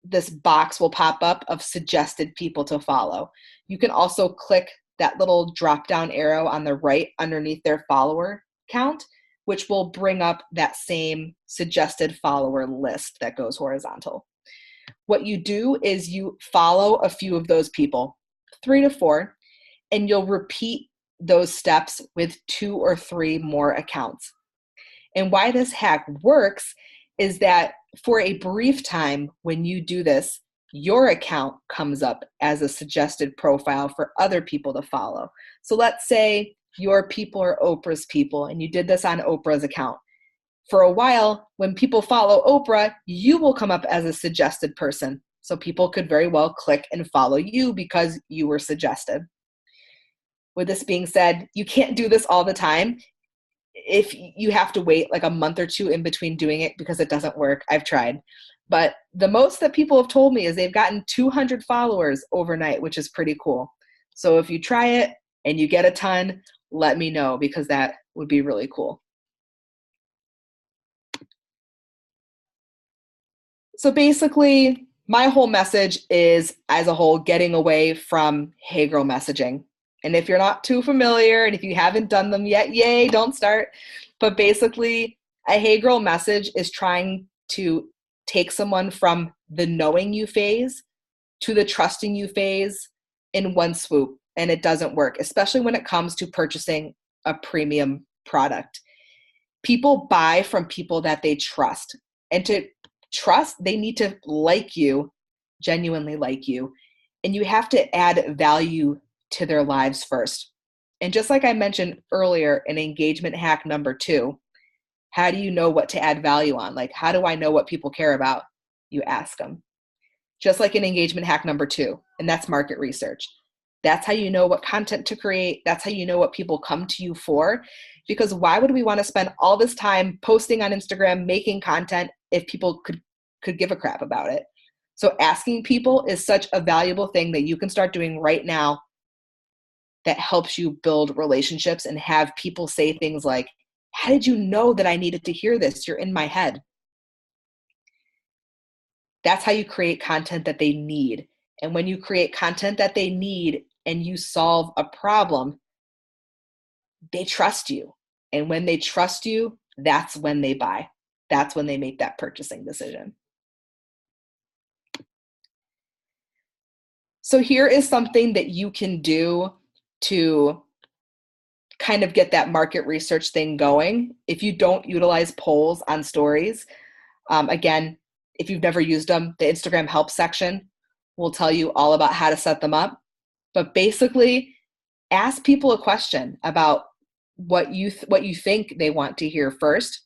this box will pop up of suggested people to follow. You can also click that little drop-down arrow on the right underneath their follower count, which will bring up that same suggested follower list that goes horizontal. What you do is you follow a few of those people, 3 to 4, and you'll repeat those steps with 2 or 3 more accounts. And why this hack works is that for a brief time when you do this, your account comes up as a suggested profile for other people to follow. So let's say your people are Oprah's people and you did this on Oprah's account. For a while, when people follow Oprah, you will come up as a suggested person. So people could very well click and follow you because you were suggested. With this being said, you can't do this all the time. If you have to wait like a month or 2 in between doing it because it doesn't work. I've tried. But the most that people have told me is they've gotten 200 followers overnight, which is pretty cool. So if you try it and you get a ton, let me know because that would be really cool. So basically, my whole message is, as a whole, getting away from hey girl messaging. And if you're not too familiar and if you haven't done them yet, yay, don't start. But basically, a hey girl message is trying to take someone from the knowing you phase to the trusting you phase in one swoop. And it doesn't work, especially when it comes to purchasing a premium product. People buy from people that they trust. And to trust, they need to like you, genuinely like you. And you have to add value to their lives first. And just like I mentioned earlier in engagement hack number 2, how do you know what to add value on? Like, how do I know what people care about? You ask them. Just like in engagement hack number 2, and that's market research. That's how you know what content to create. That's how you know what people come to you for. Because why would we want to spend all this time posting on Instagram, making content if people could give a crap about it? So asking people is such a valuable thing that you can start doing right now that helps you build relationships and have people say things like, how did you know that I needed to hear this? You're in my head. That's how you create content that they need. And when you create content that they need and you solve a problem, they trust you. And when they trust you, that's when they buy. That's when they make that purchasing decision. So here is something that you can do to kind of get that market research thing going. If you don't utilize polls on stories, again, if you've never used them, the Instagram help section will tell you all about how to set them up. But basically, ask people a question about what you think they want to hear first,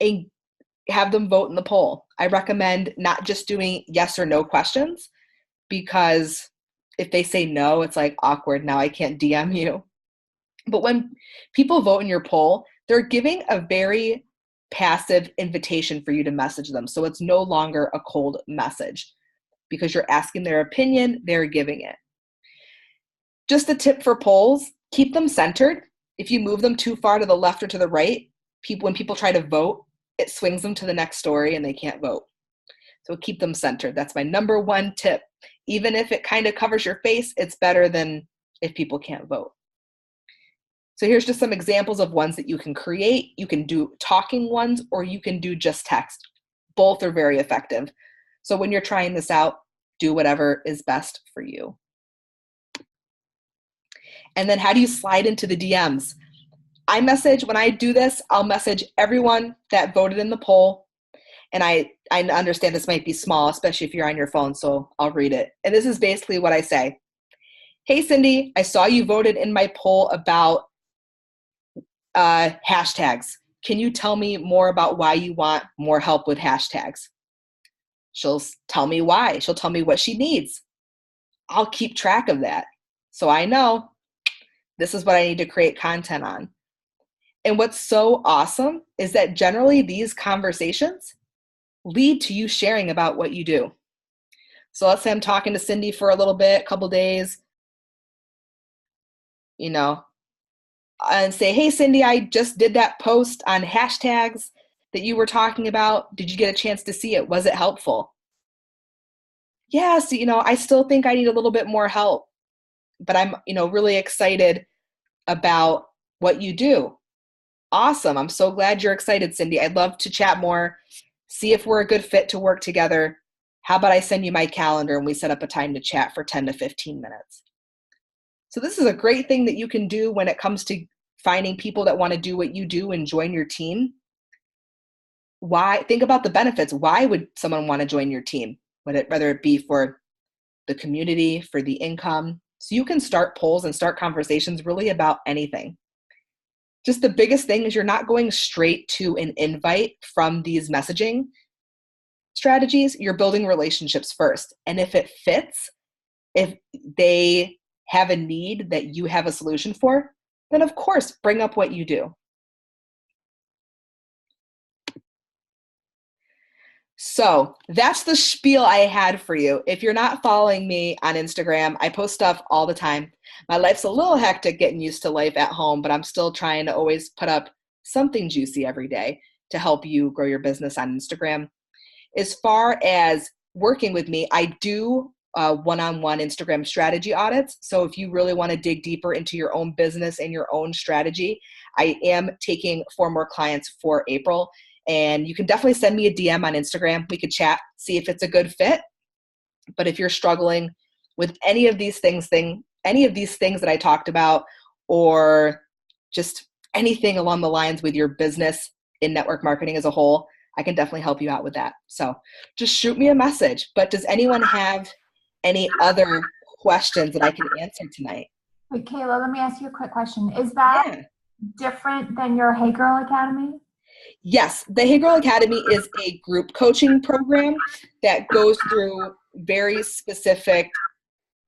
and have them vote in the poll. I recommend not just doing yes or no questions, because if they say no, it's like awkward. Now I can't DM you. But when people vote in your poll, they're giving a very passive invitation for you to message them. So it's no longer a cold message. because you're asking their opinion, they're giving it. Just a tip for polls, keep them centered. If you move them too far to the left or to the right, when people try to vote, it swings them to the next story and they can't vote. So keep them centered. That's my number one tip. Even if it kind of covers your face, it's better than if people can't vote. So here's just some examples of ones that you can create. You can do talking ones, or you can do just text. Both are very effective. So when you're trying this out, do whatever is best for you. And then how do you slide into the DMs? When I do this, I'll message everyone that voted in the poll. And I understand this might be small, especially if you're on your phone, so I'll read it. And this is basically what I say. Hey, Cindy, I saw you voted in my poll about hashtags. Can you tell me more about why you want more help with hashtags? She'll tell me why. She'll tell me what she needs. I'll keep track of that. So I know this is what I need to create content on. And what's so awesome is that generally these conversations lead to you sharing about what you do. So let's say I'm talking to Cindy for a little bit, a couple days, and say, hey, Cindy, I just did that post on hashtags that you were talking about. Did you get a chance to see it? Was it helpful? Yes, I still think I need a little bit more help, but I'm, really excited about what you do. Awesome. I'm so glad you're excited, Cindy. I'd love to chat more, see if we're a good fit to work together. How about I send you my calendar and we set up a time to chat for 10 to 15 minutes? So this is a great thing that you can do when it comes to finding people that want to do what you do and join your team. Why? Think about the benefits. Why would someone want to join your team? Whether it be for the community, for the income. So you can start polls and start conversations really about anything. Just the biggest thing is you're not going straight to an invite from these messaging strategies. You're building relationships first. And if it fits, if they have a need that you have a solution for, then of course, bring up what you do. So that's the spiel I had for you. If you're not following me on Instagram, I post stuff all the time. My life's a little hectic getting used to life at home, but I'm still trying to always put up something juicy every day to help you grow your business on Instagram. As far as working with me, I do one-on-one Instagram strategy audits. So if you really want to dig deeper into your own business and your own strategy, I am taking 4 more clients for April. And you can definitely send me a DM on Instagram. We could chat, see if it's a good fit. But if you're struggling with any of these things that I talked about, or just anything along the lines with your business in network marketing as a whole, I can definitely help you out with that. So just shoot me a message. But does anyone have any other questions that I can answer tonight? Wait, Kayla, let me ask you a quick question. Is that different than your Hey Girl Academy? Yes, the Hey Girl Academy is a group coaching program that goes through very specific,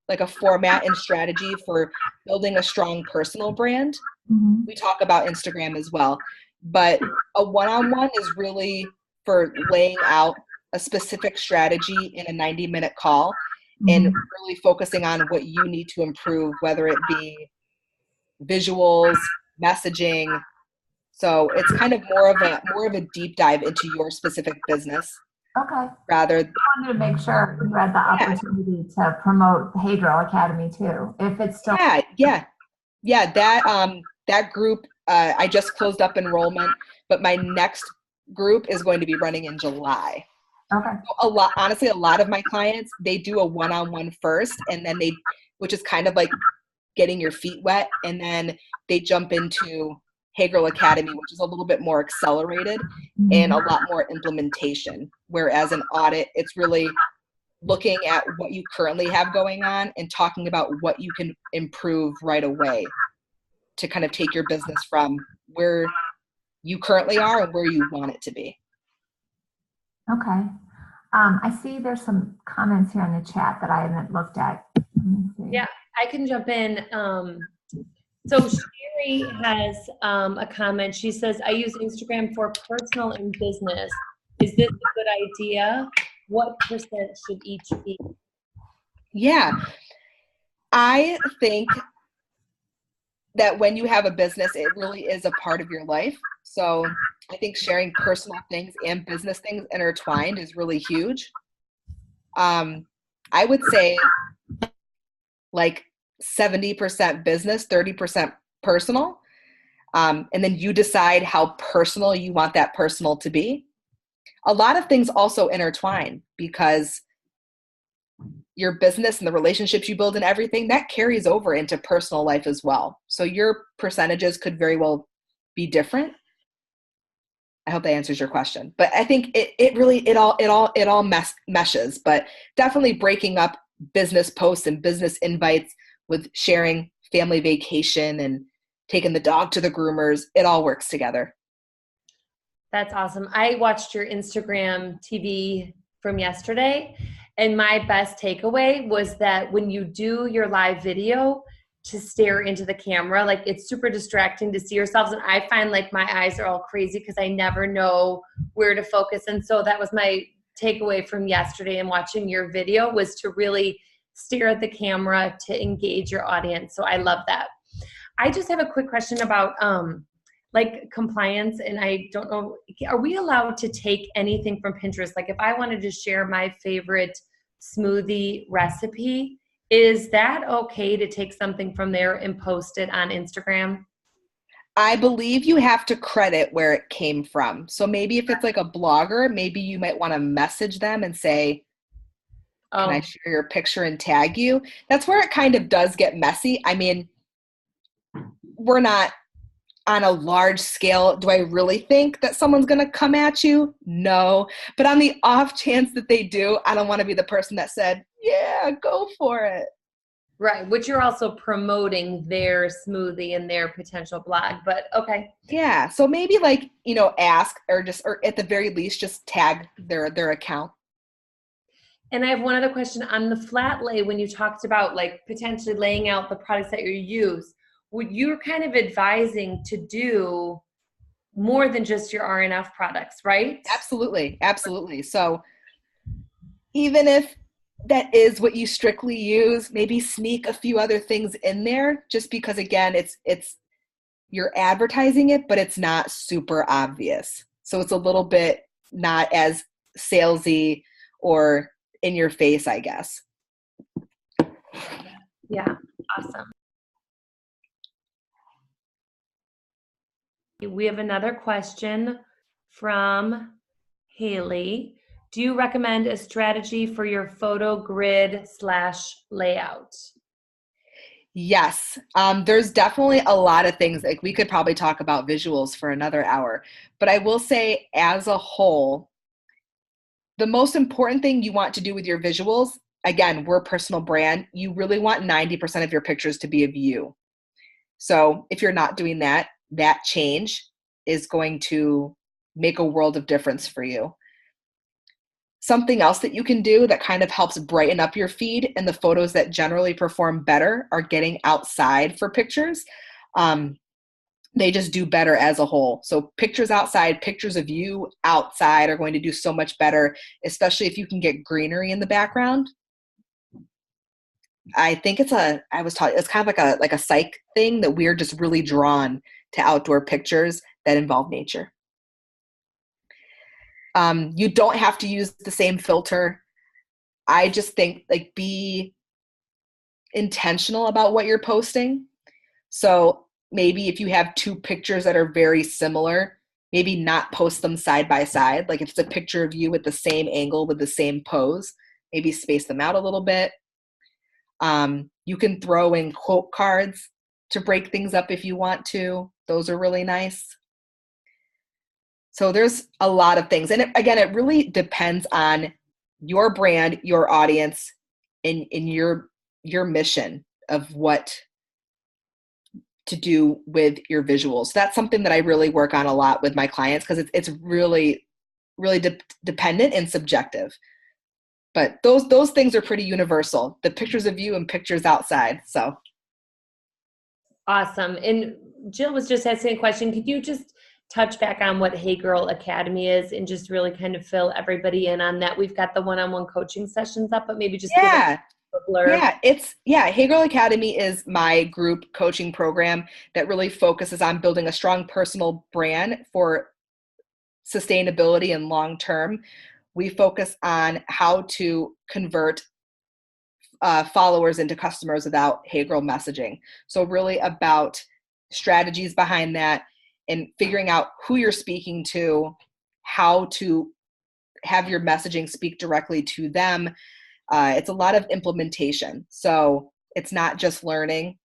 like a format and strategy for building a strong personal brand. Mm-hmm. We talk about Instagram as well, but a one-on-one is really for laying out a specific strategy in a 90-minute call, mm-hmm. and really focusing on what you need to improve, whether it be visuals, messaging. So it's kind of more of a deep dive into your specific business. Okay. I wanted to make sure you had the opportunity to promote the Hey Girl Academy too, if it's still. Yeah. That group, I just closed up enrollment, but my next group is going to be running in July. Okay. So honestly, a lot of my clients, they do a one-on-one first, and then which is kind of like getting your feet wet, and then they jump into Hey Girl Academy, which is a little bit more accelerated, mm-hmm. and a lot more implementation. Whereas an audit, it's really looking at what you currently have going on and talking about what you can improve right away to kind of take your business from where you currently are and where you want it to be. Okay. I see there's some comments here in the chat that I haven't looked at. Yeah, I can jump in. So Sherry has a comment. She says, I use Instagram for personal and business. Is this a good idea? what percent should each be? Yeah. I think that when you have a business, it really is a part of your life. So I think sharing personal things and business things intertwined is really huge. I would say like 70% business, 30% personal. And then you decide how personal you want that personal to be. A lot of things also intertwine because your business and the relationships you build and everything that carries over into personal life as well. So your percentages could very well be different. I hope that answers your question, but I think it all meshes, but definitely breaking up business posts and business invites with sharing family vacation and taking the dog to the groomers. It all works together. That's awesome. I watched your Instagram TV from yesterday, and my best takeaway was that when you do your live video, to stare into the camera, like it's super distracting to see yourselves. And I find like my eyes are all crazy because I never know where to focus. And so that was my takeaway from yesterday and watching your video, was to really stare at the camera to engage your audience. So I love that. I just have a quick question about like compliance, and I don't know, are we allowed to take anything from Pinterest? Like if I wanted to share my favorite smoothie recipe, is that okay to take something from there and post it on Instagram? I believe you have to credit where it came from. So maybe if it's like a blogger, maybe you might want to message them and say, can I share your picture and tag you? That's where it kind of does get messy. I mean, we're not on a large scale. Do I really think that someone's going to come at you? No. But on the off chance that they do, I don't want to be the person that said, yeah, go for it. Right, which you're also promoting their smoothie and their potential blog, but okay. Yeah, so maybe like, ask or at the very least, just tag their account. And I have one other question on the flat lay. When you talked about like potentially laying out the products that you use, would you kind of advising to do more than just your RNF products, right? Absolutely. Absolutely. So even if that is what you strictly use, maybe sneak a few other things in there, just because again, it's you're advertising it, but it's not super obvious. So it's a little bit not as salesy or in your face, I guess. Yeah. Awesome. We have another question from Haley. Do you recommend a strategy for your photo grid / layout? Yes. There's definitely a lot of things. Like we could probably talk about visuals for another hour, but I will say as a whole, the most important thing you want to do with your visuals, again, we're a personal brand. You really want 90% of your pictures to be of you. So if you're not doing that, that change is going to make a world of difference for you. Something else that you can do that kind of helps brighten up your feed, and the photos that generally perform better are getting outside for pictures. They just do better as a whole. So pictures outside, pictures of you outside are going to do so much better, especially if you can get greenery in the background. I think it's kind of like a psych thing that we're just really drawn to outdoor pictures that involve nature. You don't have to use the same filter. I just think like be intentional about what you're posting. So maybe if you have two pictures that are very similar, maybe not post them side by side. Like if it's a picture of you with the same angle with the same pose, maybe space them out a little bit. You can throw in quote cards to break things up if you want to. Those are really nice. So there's a lot of things. And it really depends on your brand, your audience, and your mission of what to do with your visuals. That's something that I really work on a lot with my clients because it's really, really dependent and subjective. But those things are pretty universal. The pictures of you and pictures outside. So awesome. And Jill was just asking a question. Could you just touch back on what Hey Girl Academy is and just really kind of fill everybody in on that. We've got the one-on-one coaching sessions up, but maybe just give a blurb. Hey Girl Academy is my group coaching program that really focuses on building a strong personal brand for sustainability and long term. We focus on how to convert followers into customers without Hey Girl messaging. So really about strategies behind that and figuring out who you're speaking to, how to have your messaging speak directly to them. It's a lot of implementation. So it's not just learning.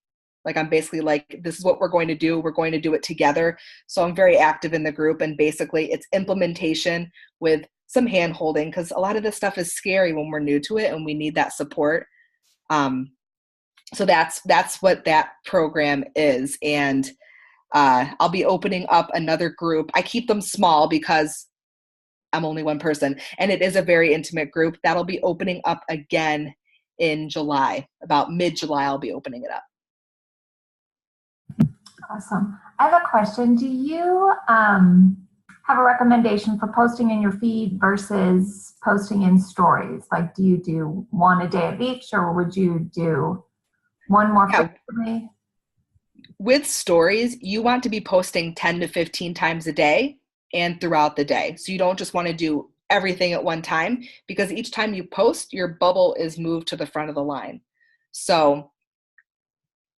Like I'm basically like, this is what we're going to do. We're going to do it together. So I'm very active in the group, and basically it's implementation with some hand holding, because a lot of this stuff is scary when we're new to it and we need that support. So that's what that program is. And I'll be opening up another group. I keep them small because I'm only one person, and it is a very intimate group. That'll be opening up again in July. About mid-July, I'll be opening it up. Awesome. I have a question. Do you have a recommendation for posting in your feed versus posting in stories? Like, do you do one a day of each, or would you do one more frequently? With stories, you want to be posting 10 to 15 times a day and throughout the day. So you don't just want to do everything at one time, because each time you post, your bubble is moved to the front of the line. So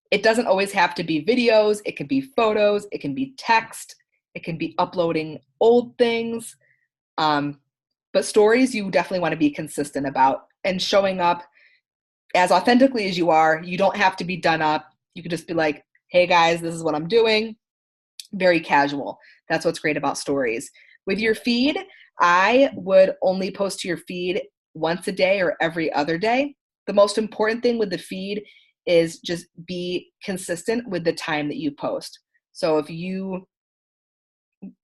it doesn't always have to be videos. It can be photos. It can be text. It can be uploading old things. But stories, you definitely want to be consistent about and showing up as authentically as you are. You don't have to be done up. You can just be like, hey guys, this is what I'm doing. Very casual. That's what's great about stories. With your feed, I would only post to your feed once a day or every other day. The most important thing with the feed is just be consistent with the time that you post. So if you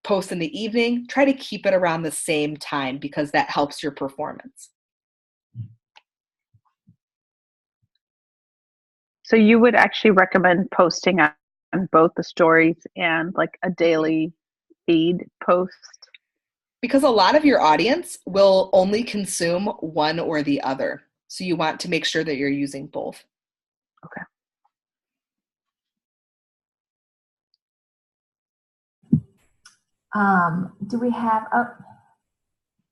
post in the evening, try to keep it around the same time, because that helps your performance. So you would actually recommend posting on both the stories and like a daily feed post? Because a lot of your audience will only consume one or the other. So you want to make sure that you're using both. Okay. Do we have,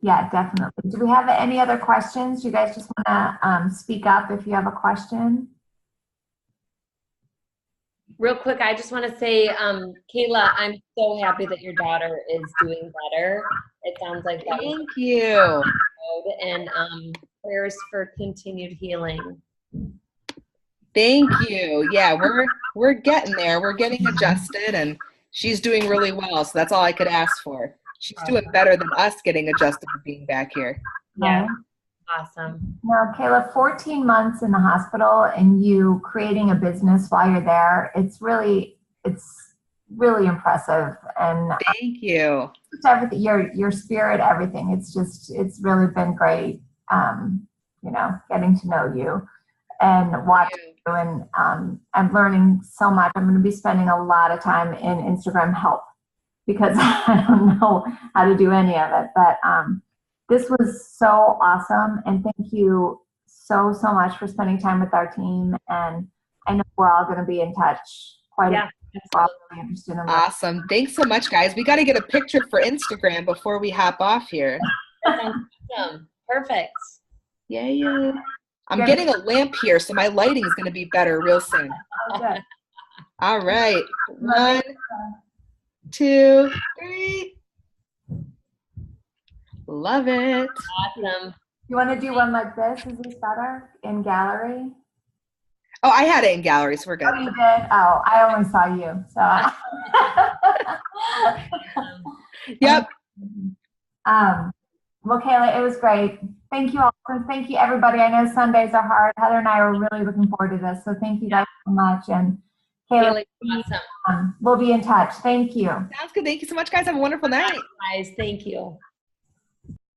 yeah, definitely. Do we have any other questions? You guys just want to speak up if you have a question? Real quick, I just want to say, Kayla, I'm so happy that your daughter is doing better. It sounds like that. Thank you. And prayers for continued healing. Thank you. Yeah, we're getting there. We're getting adjusted, and she's doing really well. So that's all I could ask for. She's doing better than us getting adjusted to being back here. Yeah. Awesome. Now, Kayla, 14 months in the hospital and you creating a business while you're there, it's really impressive. And thank you. Just everything, your spirit, everything. It's really been great, getting to know you and watching you. And I'm learning so much. I'm going to be spending a lot of time in Instagram help, because I don't know how to do any of it. But this was so awesome, and thank you so much for spending time with our team. And I know we're all going to be in touch quite a bit. Interested in awesome. Thanks so much, guys. We got to get a picture for Instagram before we hop off here. Awesome. Perfect. Yeah. I'm getting a lamp here, so my lighting is going to be better real soon. Okay. All right. 1, 2, 3. Love it. Awesome. You want to do one like this? Is this better? In gallery? Oh, I had it in gallery, so we're good. Oh, you did? Oh, I only saw you. So. Yep. Well, Kayla, it was great. Thank you all. And thank you, everybody. I know Sundays are hard. Heather and I are really looking forward to this. So thank you guys so much. And Kayla, awesome. We'll be in touch. Thank you. Sounds good. Thank you so much, guys. Have a wonderful night. Guys, thank you.